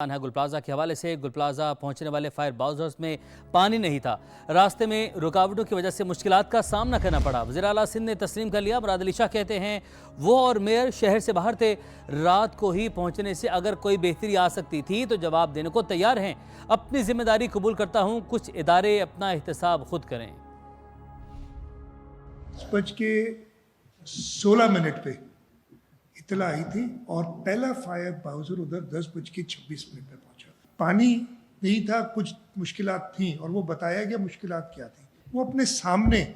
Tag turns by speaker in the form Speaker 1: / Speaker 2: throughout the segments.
Speaker 1: है गुलप्लाजा के हवाले से। गुलप्लाजा पहुंचने वाले फायर बाउजर्स में पानी नहीं था, रास्ते में रुकावटों की वजह से मुश्किलात का सामना करना पड़ा। वज़ीर आला सिंध ने तस्लीम कर लिया। मुराद अली शाह कहते हैं वो और मेयर शहर से बाहर थे, रात को ही पहुंचने से अगर कोई बेहतरी आ सकती थी तो जवाब देने को तैयार हैं। अपनी जिम्मेदारी कबूल करता हूं, कुछ इदारे अपना एहतसाब खुद करें।
Speaker 2: 10:16 पे इतला आई थी और पहला फायर बाउजर उधर 10:26 पे पहुंचा। पानी नहीं था, कुछ मुश्किलात थी और वो बताया गया मुश्किलात क्या थी। वो अपने सामने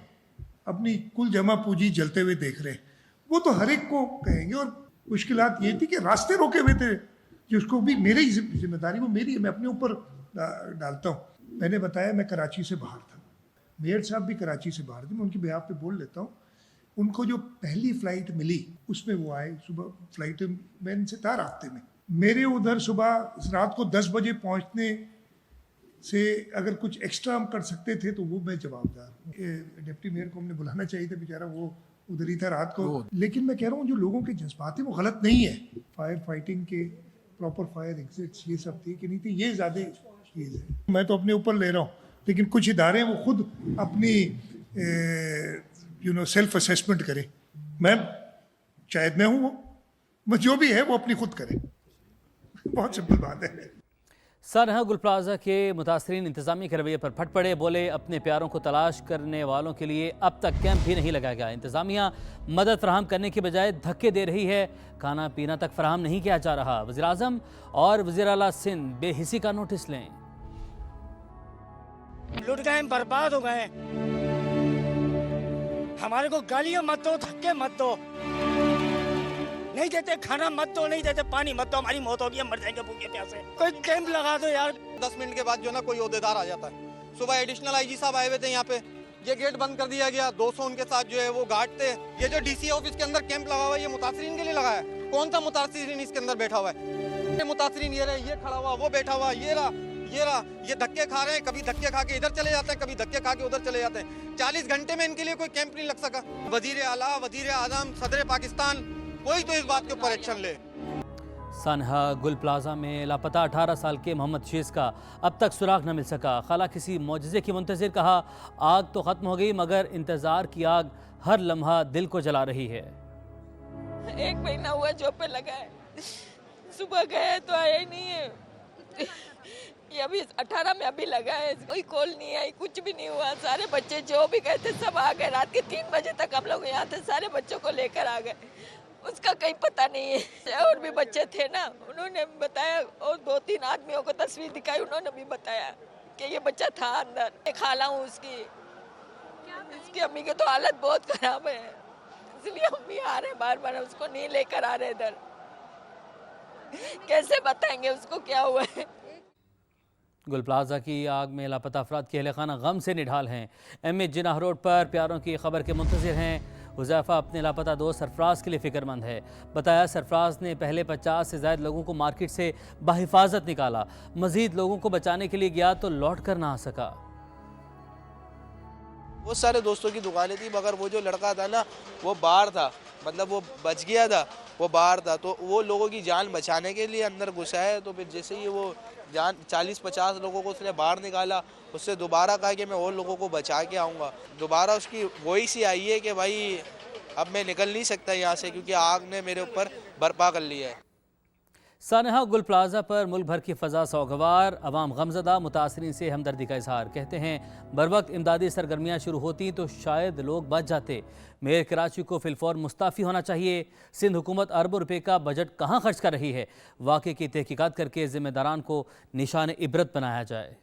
Speaker 2: अपनी कुल जमा पूंजी जलते हुए देख रहे, वो तो हर एक को कहेंगे। और मुश्किलात ये थी कि रास्ते रोके हुए थे, जिसको भी मेरी जिम्मेदारी वो मेरी है, मैं अपने ऊपर डालता हूँ। मैंने बताया मैं कराची से बाहर था, मेयर साहब भी कराची से बाहर थे, मैं उनके बिहाफ पे बोल लेता हूँ। उनको जो पहली फ्लाइट मिली उसमें वो आए, सुबह फ्लाइट मैं इनसे था रास्ते में। मेरे उधर सुबह रात को 10 बजे पहुंचने से अगर कुछ एक्स्ट्रा हम कर सकते थे तो वो मैं जवाबदार हूँ। डिप्टी मेयर को हमने बुलाना चाहिए था, बेचारा वो उधर ही था रात को। लेकिन मैं कह रहा हूँ जो लोगों के जज्बात है वो गलत नहीं है। फायर फाइटिंग के प्रॉपर फायर एग्जिट्स ये सब थी कि नहीं थी, ये ज़्यादा चीज़ है। मैं तो अपने ऊपर ले रहा हूँ, लेकिन कुछ इदारे वो खुद अपनी सेल्फ असेसमेंट करें। मैं शायद मैं हूँ वो जो भी है वो अपनी खुद करें। बहुत सिंपल बात है।
Speaker 1: सानहा गुलप्लाजा के मुतासरीन इंतजामिया के रवैये पर फट पड़े, बोले अपने प्यारों को तलाश करने वालों के लिए अब तक कैंप भी नहीं लगाया गया। इंतजामिया मदद फराहम करने के बजाय धक्के दे रही है, खाना पीना तक फराहम नहीं किया जा रहा। वज़ीर आज़म और वज़ीर आला सिंध बेहिसी का नोटिस लें।
Speaker 3: लुट गए, बर्बाद हो गए। हमारे को गालियां मत दो, धक्के मत दो, नहीं देते खाना मत दो, नहीं देते पानी मत दो, हमारी मौत होगी, हम मर जाएंगे भूखे प्यासे। कोई कैंप लगा दो यार।
Speaker 4: 10 मिनट के बाद जो है ना कोई ओहदेदार आ जाता है। सुबह एडिशनल आईजी साहब आए हुए थे यहाँ पे, ये गेट बंद कर दिया गया। 200 उनके साथ जो है वो गार्ड थे। ये जो डीसी ऑफिस के अंदर कैंप लगा हुआ है ये मुतासरीन के लिए लगा है। कौन सा मुतासरीन इसके अंदर बैठा हुआ है? ये मुतासरीन ये रहे, ये खड़ा हुआ, वो बैठा हुआ, ये रहा, ये धक्के खा रहे हैं। कभी धक्के खा के इधर चले जाते हैं, कभी धक्के खा के उधर चले जाते हैं। 40 घंटे में इनके लिए कोई कैंप नहीं लग सका। वजीर आला, वजीर आजम, सदर पाकिस्तान, कोई तो इस बात के ऊपर एक्शन ले।
Speaker 1: सानहा गुलप्लाजा में लापता 18 साल के मोहम्मद शेज का अब तक सुराग न मिल सका। खाला किसी मौजज़े की मुंतज़िर, कहा आग तो ख़त्म हो गई मगर इंतज़ार की आग हर लम्हा दिल को जला रही है।
Speaker 5: 1 महीना हुआ जॉब पे लगा है, सुबह गए तो आया ही नहीं है। ये अभी 18 में अभी लगा है, कोई कॉल नहीं आई, कुछ भी नहीं हुआ। सारे बच्चे जो भी गए थे सब आ गए। रात के 3 बजे तक हम लोग यहाँ थे, सारे बच्चों को लेकर आ गए। उसका कहीं पता नहीं है। और भी बच्चे थे ना, उन्होंने बताया, और 2-3 आदमियों को तस्वीर दिखाई, उन्होंने भी बताया कि ये बच्चा था अंदर। खाला हूँ इसकी अम्मी की तो हालत बहुत खराब है, इसलिए हम भी आ रहे बार बार, उसको नहीं लेकर आ रहे इधर। कैसे बताएंगे उसको क्या हुआ है।
Speaker 1: गुलप्लाजा की आग में लापता अफराद के अहले खाना गम से निढाल हैं। एम जिनाह रोड पर प्यारों की खबर के मुंतज़िर हैं। हुज़ैफ़ा अपने लापता दोस्त सरफराज के लिए फ़िक्रमंद है। बताया सरफराज ने पहले 50 से ज़ायद लोगों को मार्केट से बाहिफाजत निकाला, मज़ीद लोगों को बचाने के लिए गया तो लौट कर ना आ सका।
Speaker 4: बहुत सारे दोस्तों की दुकानें थी, मगर वो जो लड़का था ना वो बाहर था, मतलब वो बच गया था, वो बाहर था। तो वो लोगों की जान बचाने के लिए अंदर घुसा है। तो फिर जैसे ही वो जान 40-50 लोगों को उसने बाहर निकाला, उससे दोबारा कहा कि मैं और लोगों को बचा के आऊँगा। दोबारा उसकी वही सी आई है कि भाई अब मैं निकल नहीं सकता यहाँ से, क्योंकि आग ने मेरे ऊपर बर्पा कर लिया है।
Speaker 1: सानहा गुलप्लाजा पर मुल्क भर की फ़ज़ा सौगवार, अवाम गमज़दा, मुतासरीन से हमदर्दी का इजहार। कहते हैं बरवक्त इमदादी सरगर्मियाँ शुरू होती तो शायद लोग बच जाते। मेयर कराची को फिलफौर मुस्ताफ़ी होना चाहिए। सिंध हुकूमत अरबों रुपये का बजट कहाँ खर्च कर रही है, वाक़े की तहकीकात करके ज़िम्मेदारान को निशान इबरत बनाया जाए।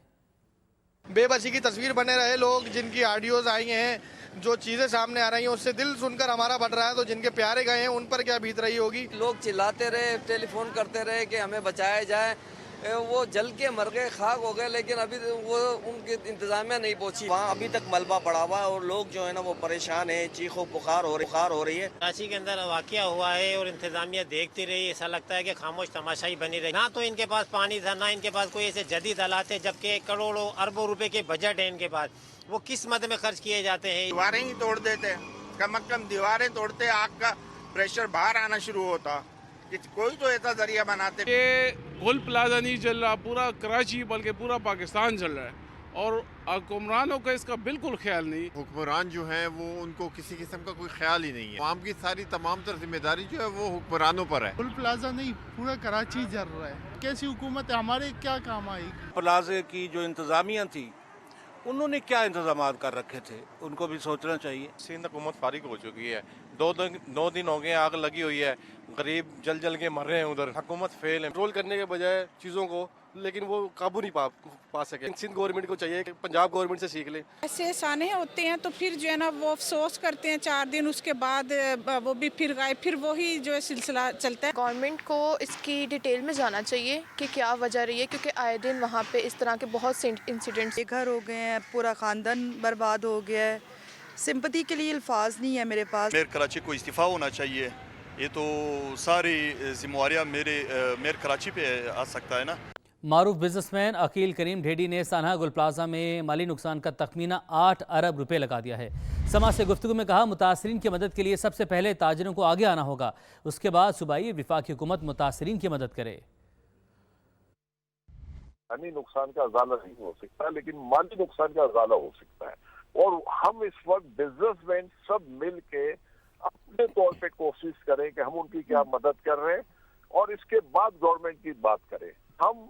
Speaker 6: बेबसी की तस्वीर बने रहे लोग, जिनकी ऑडियोज आई हैं, जो चीज़ें सामने आ रही हैं उससे दिल सुनकर हमारा बढ़ रहा है। तो जिनके प्यारे गए हैं उन पर क्या बीत रही होगी।
Speaker 7: लोग चिल्लाते रहे, टेलीफोन करते रहे कि हमें बचाया जाए, वो जल के मर गए, खाक हो गए, लेकिन अभी वो उनकी इंतजामिया नहीं पहुंची। वहाँ अभी तक मलबा पड़ा हुआ है और लोग जो है ना वो परेशान है, चीखो पुकार हो रही है।
Speaker 8: कराची के अंदर वाक़या हुआ है और इंतजामिया देखती रही, ऐसा लगता है कि खामोश तमाशाई बनी रही। ना तो इनके पास पानी था, ना इनके पास कोई ऐसे जदीद हालात है, जबकि करोड़ों अरबों रुपए के बजट है इनके पास। वो किस मद में खर्च किए जाते हैं।
Speaker 9: दीवारें ही तोड़ देते, कम से कम दीवारें तोड़ते, आग का प्रेशर बाहर आना शुरू होता। कोई तो ऐसा जरिया बनाते।
Speaker 10: गुल प्लाजा नहीं चल रहा, पूरा कराची बल्कि पूरा पाकिस्तान चल रहा है और हुक्मरानों का इसका बिल्कुल ख्याल नहीं।
Speaker 11: हुक्मरान जो हैं वो उनको किसी किस्म का कोई ख्याल ही नहीं है। आवाम की सारी तमाम तर जिम्मेदारी जो है वो हुक्मरानों पर है।
Speaker 6: गुल प्लाजा नहीं, पूरा कराची जल रहा है। कैसी हुकूमत है, हमारे क्या काम आएगी?
Speaker 9: प्लाजे की जो इंतजामिया थी उन्होंने क्या इंतजाम कर रखे थे, उनको भी सोचना चाहिए।
Speaker 12: सिंध हुकूमत फारिग हो चुकी है, 2 दिन हो गए, आग लगी हुई है, गरीब जल जल के मर रहे हैं। उधर हुकूमत फेल है, कंट्रोल करने के बजाय चीज़ों को, लेकिन वो काबू नहीं पा सके। सिंध गवर्नमेंट को चाहिए कि पंजाब गवर्नमेंट से सीख ले।
Speaker 13: ऐसे साने होते हैं तो फिर जो है ना वो अफसोस करते हैं 4 दिन, उसके बाद वो भी फिर गायब, फिर वही जो है सिलसिला चलता है।
Speaker 14: गवर्नमेंट को इसकी डिटेल में जाना चाहिए कि क्या वजह रही है, क्योंकि आए दिन वहाँ पे इस तरह के बहुत से इंसिडेंट्स।
Speaker 15: घर हो गए हैं, पूरा ख़ानदान बर्बाद हो गया है, सिंपैथी के लिए अल्फाज नहीं है मेरे पास।
Speaker 16: मेयर कराची को इस्तीफ़ा होना चाहिए। ये तो सारी जिम्मेवारियाँ मेयर कराची पे आ सकता है ना।
Speaker 1: मारूफ बिजनेसमैन अकील करीम ढेडी ने सानहा गुल प्लाजा में माली नुकसान का तखमीना 8 अरब रुपए लगा दिया है। समाज से गुफ्तगू में कहा, मुतासरीन की मदद के लिए सबसे पहले ताजिरों को आगे आना होगा, उसके बाद सूबाई वफाकी हुकूमत मुतासरीन की मदद करे।
Speaker 17: यानी नुकसान का अजाला नहीं हो सकता, लेकिन माली नुकसान का अजाला हो सकता है। और हम इस वक्त बिजनेसमैन सब मिल के अपने तौर पे कोशिश करें कि हम उनकी क्या मदद कर रहे हैं और इसके बाद गवर्नमेंट की बात करें। हम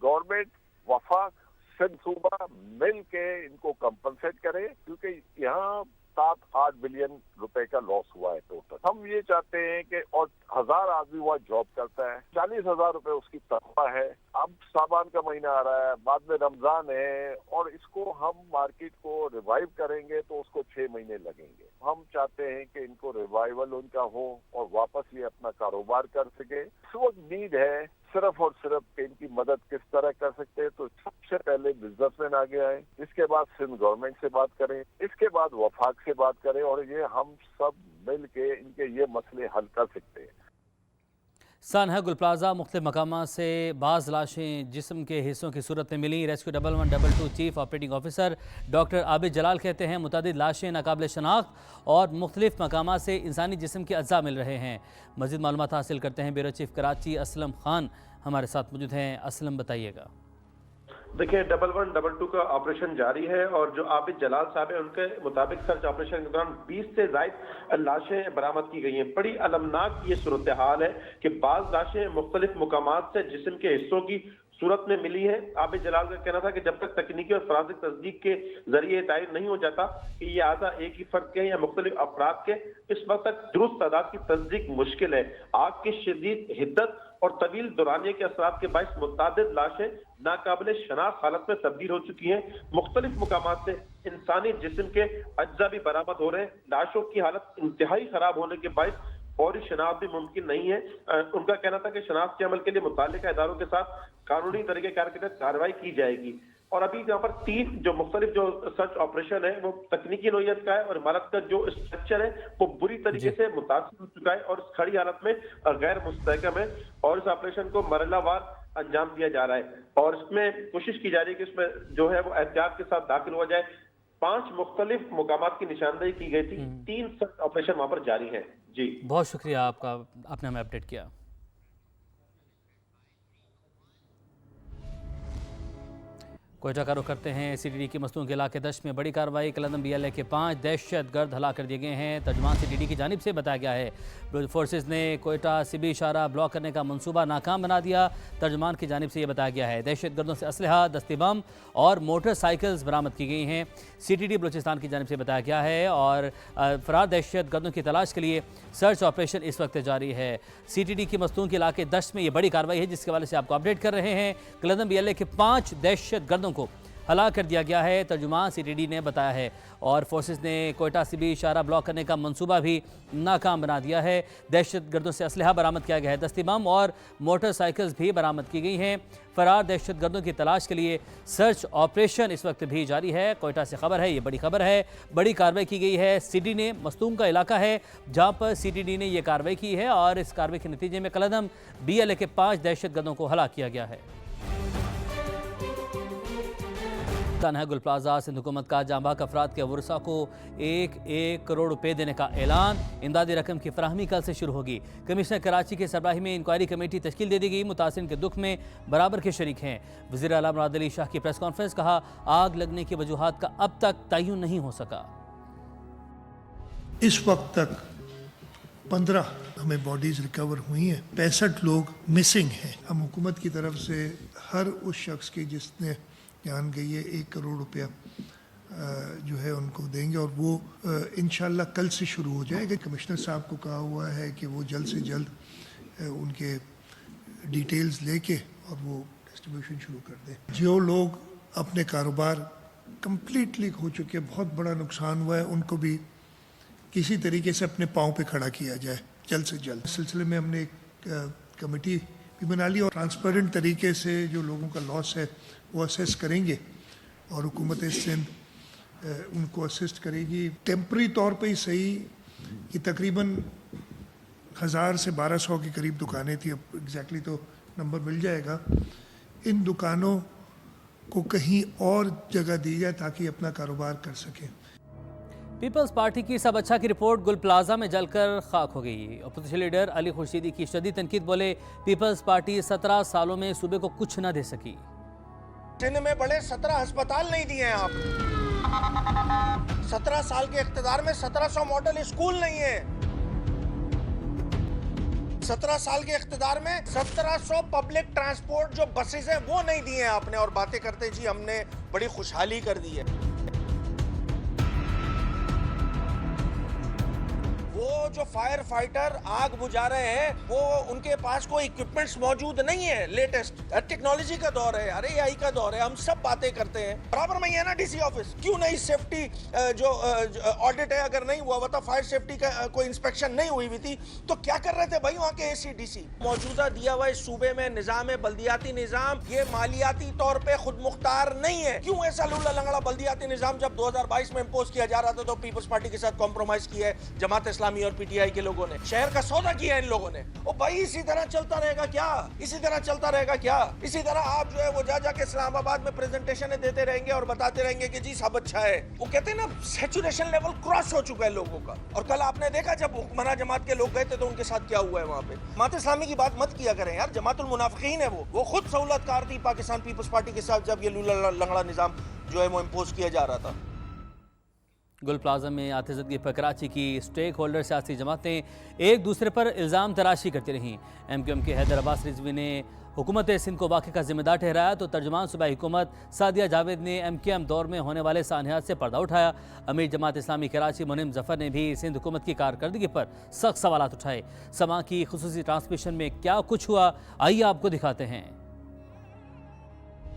Speaker 17: गवर्नमेंट, वफाक, सिंध सूबा मिल के इनको कंपनसेट करें, क्योंकि यहाँ 7-8 बिलियन रुपए का लॉस हुआ है टोटल। हम ये चाहते हैं कि और 1000 आदमी वहाँ जॉब करता है, 40,000 रुपए उसकी तनख्वाह है। अब सामान का महीना आ रहा है, बाद में रमजान है और इसको हम मार्केट को रिवाइव करेंगे तो उसको 6 महीने लगेंगे। हम चाहते हैं कि इनको रिवाइवल उनका हो और वापस ये अपना कारोबार कर सके। इस वक्त नीड है सिर्फ और सिर्फ कि इनकी मदद किस तरह कर सकते हैं, तो सबसे पहले बिजनेसमैन आगे आए, इसके बाद सिंध गवर्नमेंट से बात करें, इसके बाद वफाक से बात करें और ये हम सब मिल के इनके ये मसले हल कर सकते हैं।
Speaker 1: सानहा गुल प्लाजा मुख्तलिफ मकामात से बाज़ लाशें जिस्म के हिस्सों की सूरत में मिली। Rescue 1112 chief operating officer doctor Abid Jalal कहते हैं, मुतादिद लाशें नाकाबिल शनाख्त और मुख्तलिफ मकामात से इंसानी जिस्म के अज्जा मिल रहे हैं। मज़ीद मालूमात हासिल करते हैं ब्यूरो चीफ कराची असलम खान हमारे साथ मौजूद हैं। असलम, बताइएगा।
Speaker 18: देखिए, 1112 का ऑपरेशन जारी है और जो आबिद जलाल साहब है उनके मुताबिक सर्च ऑपरेशन के दौरान 20 से ज्यादा लाशें बरामद की गई हैं। बड़ी अलमनाक ये सूरत हाल है कि बाज़ लाशें मुख्तलिफ मुकामात से जिस्म के हिस्सों की सूरत में मिली है। आबिद जलाल का कहना था कि जब तक तकनीकी और फराजिक तस्दीक के जरिए तयन नहीं हो जाता कि ये आज़ा एक ही फर्द के या मुख्तलिफ अफराद के, इस वक्त तक दुरुस्त तादाद की तस्दीक मुश्किल है। आग की शदीद हिद्दत और तवील दौरानिया के असरात के बायस मुतादिद लाशें नाकाबिल शनाख्त हालत में तब्दील हो चुकी हैं। मुख्तलिफ मुकामात से इंसानी जिस्म के अज्जा भी बरामद हो रहे हैं। लाशों की हालत इंतहाई खराब होने के बायस फौरी शनाख्त भी मुमकिन नहीं है। उनका कहना था कि शनाख्त के अमल के लिए मुताल्लिका इदारों के साथ कानूनी तरीक़ेकार के तहत कार्रवाई की जाएगी। और अभी यहाँ पर 3 जो मुख्तलिफ जो सर्च ऑपरेशन है वो तकनीकी नोयत का है और इमारत का जो स्ट्रक्चर है वो बुरी तरीके से मुतासिर हो चुका है और इस खड़ी हालत में गैर मुस्तहकम है और इस ऑपरेशन को मरहलावार अंजाम दिया जा रहा है और इसमें कोशिश की जा रही है कि इसमें जो है वो एहतियात के साथ दाखिल हो जाए। 5 मुख्तलिफ मुकामात की निशानदेही की गई थी, 3 सर्च ऑपरेशन वहां पर जारी है। जी,
Speaker 1: बहुत शुक्रिया आपका, आपने हमें अपडेट किया। कोयटा का रुख करते हैं। CTD की मस्तून के इलाके दश्त में बड़ी कार्रवाई। कलंदम BLA के 5 दहशतगर्द हलाक कर दिए गए हैं। तर्जुमान CTD की जानिब से बताया गया है फोर्सेज ने कोयटा सिबी इशारा ब्लॉक करने का मंसूबा नाकाम बना दिया। तर्जुमान की जानिब से ये बताया गया है दहशतगर्दों से असलहा, दस्ती बम और मोटरसाइकिल्स बरामद की गई हैं। CTD बलूचिस्तान की जानिब से बताया गया है और फरार दहशतगर्दों की तलाश के लिए सर्च ऑपरेशन इस वक्त जारी है। CTD की मस्तून के इलाके दश्त में ये बड़ी कार्रवाई है जिसके हवाले से आपको अपडेट कर रहे हैं। कलंदम BLA के 5 दहशतगर्दों को हलाक कर दिया गया है, तर्जुमान CTD ने बताया है और फोर्सेस ने कोयटा सिबी इशारा ब्लॉक करने का मंसूबा भी नाकाम बना दिया है। दहशतगर्दों से असलहा बरामद किया गया है, दस्ती बम और मोटरसाइकिल्स भी बरामद की गई हैं। फरार दहशतगर्दों की तलाश के लिए सर्च ऑपरेशन इस वक्त भी जारी है। कोयटा से खबर है, ये बड़ी खबर है, बड़ी कार्रवाई की गई है। CTD ने मस्तूम का इलाका है जहाँ पर CTD ने यह कार्रवाई की है और इस कार्रवाई के नतीजे में कलंदम BLA के 5 दहशतगर्दों को हलाक किया गया है। है गुल प्लाजा सिंध हुकूमत का जांबाक अफराद के वरसा को 1-1 करोड़ रुपए देने का ऐलान। इमदादी रकम की फराहमी कल से शुरू होगी। कमिश्नर कराची की सरबराही में इंक्वायरी कमेटी तश्कील दे दी गई। मुतासिरीन के दुख में बराबर के शरीक हैं। वज़ीर आला मुराद अली शाह की प्रेस कॉन्फ्रेंस, कहा आग लगने की वजूहात का अब तक तयन नहीं हो सका।
Speaker 2: इस वक्त तक 15 हमें बॉडीज रिकवर हुई हैं, 65 लोग मिसिंग हैं। हम हुकूमत की तरफ से हर उस शख्स की जिसने जान गई है 1 करोड़ रुपया जो है उनको देंगे और वो इंशाल्लाह कल से शुरू हो जाएगा। कमिश्नर साहब को कहा हुआ है कि वो जल्द से जल्द उनके डिटेल्स लेके और वो डिस्ट्रीब्यूशन शुरू कर दें। जो लोग अपने कारोबार कंप्लीटली खो चुके हैं, बहुत बड़ा नुकसान हुआ है, उनको भी किसी तरीके से अपने पाँव पे खड़ा किया जाए जल्द से जल्द। इस सिलसिले में हमने एक कमेटी भी बना ली और ट्रांसपेरेंट तरीके से जो लोगों का लॉस है वो असेस करेंगे और हुकूमत सिंध उनको असिस्ट करेगी। टेम्परी तौर पे ही सही कि तकरीबन 1000 से 1200 के करीब दुकानें थी, अब एग्जैक्टली तो नंबर मिल जाएगा। इन दुकानों को कहीं और जगह दी जाए ताकि अपना कारोबार कर सकें।
Speaker 1: पीपल्स पार्टी की सब अच्छा की रिपोर्ट गुल प्लाजा में जलकर खाक हो गई। अपोजिशन लीडर अली खुर्शीदी की शदीद तनकीद, बोले पीपल्स पार्टी 17 सालों में सूबे को कुछ न दे सकी।
Speaker 6: सिंध में बड़े 17 अस्पताल नहीं दिए हैं आप। 17 साल के इख्तिदार में 1700 मॉडल स्कूल नहीं है। 17 साल के इख्तिदार में 1700 पब्लिक ट्रांसपोर्ट जो बसेस हैं वो नहीं दिए हैं आपने, और बातें करते जी हमने बड़ी खुशहाली कर दी है। वो जो फायर फाइटर आग बुझा रहे हैं वो उनके पास कोई इक्विपमेंट्स मौजूद नहीं है। लेटेस्ट टेक्नोलॉजी का दौर है, अरे AI का दौर है, हम सब बातें करते हैं। बराबर में ही है ना डीसी ऑफिस, क्यों नहीं सेफ्टी जो ऑडिट है अगर नहीं हुआ था, फायर सेफ्टी का कोई इंस्पेक्शन नहीं हुई थी तो क्या कर रहे थे भाई वहाँ के ACDC? मौजूदा दिया हुआ इस सूबे में निजाम बल्दियाती निजाम ये मालियाती तौर पे खुद मुख्तार नहीं है। क्यों ऐसा लूला लंगड़ा बल्दियाती निजाम जब 2022 में इम्पोज किया जा रहा था तो पीपल्स पार्टी के साथ कॉम्प्रोमाइज किया है जमात इस्लामी और PTI के लोगों ने, शहर का सौदा किया इन लोगों ने। ओ भाई इसी तरह चलता रहेगा क्या? इसी तरह चलता रहेगा क्या? इसी तरह आप जो है वो जाके इस्लामाबाद में प्रेजेंटेशन देते रहेंगे और बताते रहेंगे कि जी सब अच्छा है। वो कहते हैं ना सैचुरेशन लेवल क्रॉस हो चुका है लोगों का। और कल आपने देखा जब हुक्मरान जमात के लोग गए थे तो उनके साथ क्या हुआ है वहाँ पे। जमात इस्लामी की बात मत किया करें यार, जमातुल मुनाफिकीन है वो खुद सहूलतकार थी पाकिस्तान पीपल्स पार्टी के साथ जब ये लूला लंगड़ा निजाम जो है वो इम्पोज किया जा रहा था।
Speaker 1: गुल प्लाजा में आतिशदगी पर कराची की स्टेक होल्डर सियासी जमातें एक दूसरे पर इल्ज़ाम तराशी करती रहीं। MQM के हैदर अब्बास रिजवी ने हुकूमत सिंध को वाक़े का जिम्मेदार ठहराया तो तर्जुमान सूबाई हुकूमत सादिया जावेद ने MQM दौर में होने वाले सानियात से पर्दा उठाया। अमीर जमात इस्लामी कराची मुनीम जफ़र ने भी सिंध हुकूमत की कारकर्दगी पर सख्त सवालात उठाए। समा की खुसूसी ट्रांसमिशन में क्या कुछ हुआ, आइए आपको दिखाते हैं।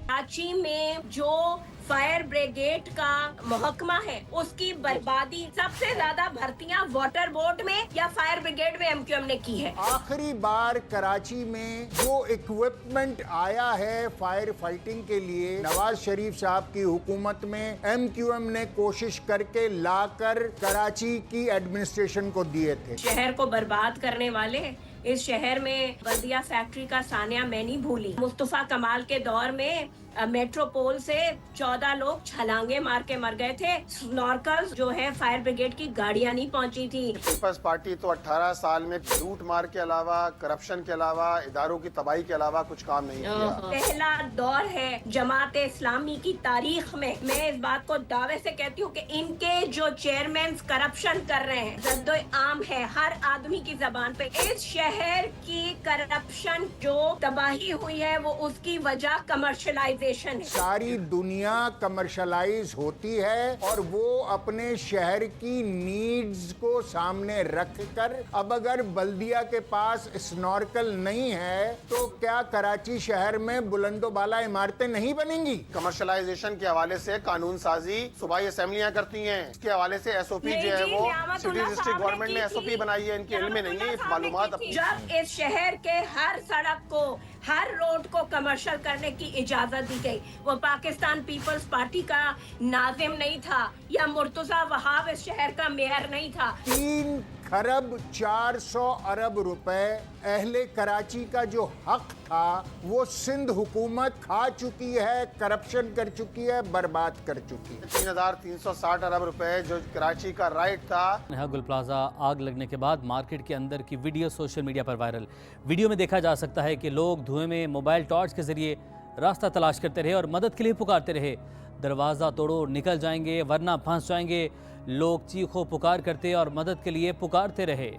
Speaker 19: कराची में जो फायर ब्रिगेड का महकमा है उसकी बर्बादी, सबसे ज्यादा भर्तियां वाटर बोर्ड में या फायर ब्रिगेड में MQM ने की है।
Speaker 20: आखिरी बार कराची में जो इक्विपमेंट आया है फायर फाइटिंग के लिए नवाज शरीफ साहब की हुकूमत में MQM ने कोशिश करके लाकर कराची की एडमिनिस्ट्रेशन को दिए थे।
Speaker 19: शहर को बर्बाद करने वाले इस शहर में बल्दिया फैक्ट्री का सानिया मैं नहीं भूली। मुस्तफा कमाल के दौर में मेट्रोपोल से 14 लोग छलांगे मार के मर गए थे। स्नॉर्कल्स जो है फायर ब्रिगेड की गाड़ियां नहीं पहुंची थी।
Speaker 21: पीपल्स पार्टी तो 18 साल में लूट मार के अलावा, करप्शन के अलावा, इदारों की तबाही के अलावा कुछ काम नहीं किया।
Speaker 19: पहला दौर है जमात इस्लामी की तारीख में। मैं इस बात को दावे से कहती हूँ कि इनके जो चेयरमैन करप्शन कर रहे हैं जद्दो आम है हर आदमी की जबान पे। इस शहर की करप्शन जो तबाही हुई है वो उसकी वजह कमर्शलाइजेशन है।
Speaker 20: सारी दुनिया कमर्शलाइज होती है और वो अपने शहर की नीड्स को सामने रखकर, अब अगर बल्दिया के पास स्नॉर्कल नहीं है तो क्या कराची शहर में बुलंदोबाला इमारतें नहीं बनेंगी?
Speaker 21: कमर्शलाइजेशन के हवाले से कानून साजी सूबाई असेंबलियां करती हैं, इसके हवाले से SOP जो है वो सिटी डिस्ट्रिक्ट गवर्नमेंट ने SOP बनाई है, इनके इल्म में नहीं है मालूमात।
Speaker 19: जब इस शहर के हर सड़क को, हर रोड को कमर्शियल करने की इजाजत दी दी गई। वो पाकिस्तान पीपल्स पार्टी का नाजिम नहीं था या मुर्तजा वहाब इस शहर का मेयर नहीं था।
Speaker 20: 3 खरब 400 अरब रुपए अहले कराची का जो हक था वो सिंध हुकूमत खा चुकी है, करप्शन कर चुकी है, बर्बाद कर चुकी है।
Speaker 21: 3,360 अरब रुपए जो कराची का राइट था।
Speaker 1: यहाँ गुल प्लाजा आग लगने के बाद मार्केट के अंदर की वीडियो सोशल मीडिया पर वायरल। वीडियो में देखा जा सकता है कि लोग धुएं में मोबाइल टॉर्च के जरिए रास्ता तलाश करते रहे और मदद के लिए पुकारते रहे, दरवाज़ा तोड़ो निकल जाएंगे वरना फंस जाएंगे। लोग चीखो पुकार करते और मदद के लिए पुकारते रहे।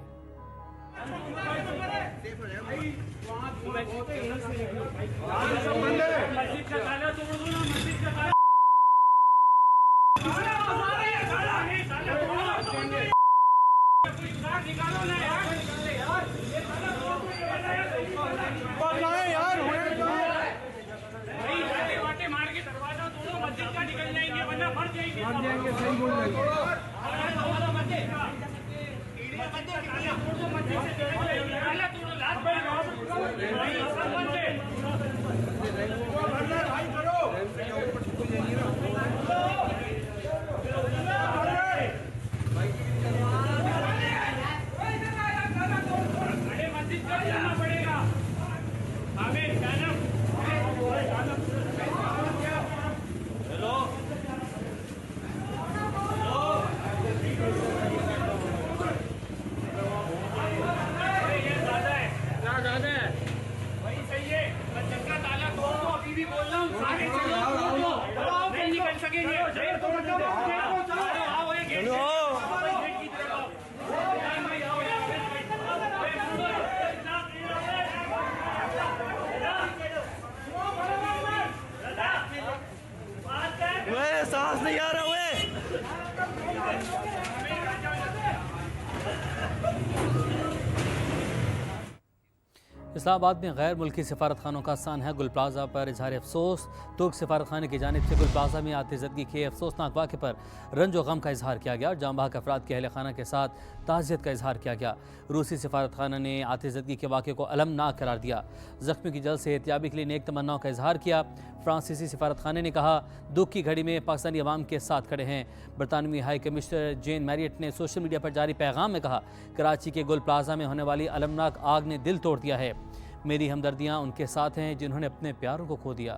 Speaker 6: सांस नहीं आ रहा हुए।
Speaker 1: इस्लामाबाद में गैर मुल्की सफारत खानों का सानहा गुल प्लाजा पर इजहार अफसोस। तुर्क सफारत खाने की जानिब से गुल प्लाजा में आतिशदगी के अफसोसनाक वाक़े पर रंज व गम का इजहार किया गया और जांबाक अफराद के अहल खाना के साथ ताज़ियत का इजहार किया गया। रूसी सफारत खाना ने आतिशदगी के वाक़े को अलमनाक करार दिया। ज़ख्मी की जल्द सेहतियाबी के लिए नेक तमन्नाओं का इजहार किया। फ्रांसीसी सफारत खाने ने कहा दुख की घड़ी में पाकिस्तानी अवाम के साथ खड़े हैं। बरतानवी हाई कमिश्नर जेन मैरियट ने सोशल मीडिया पर जारी पैगाम में कहा कराची के गुल प्लाजा में होने वाली अलमनाक आग ने दिल तोड़ दिया है। मेरी हमदर्दियाँ उनके साथ हैं जिन्होंने अपने प्यारों को खो दिया।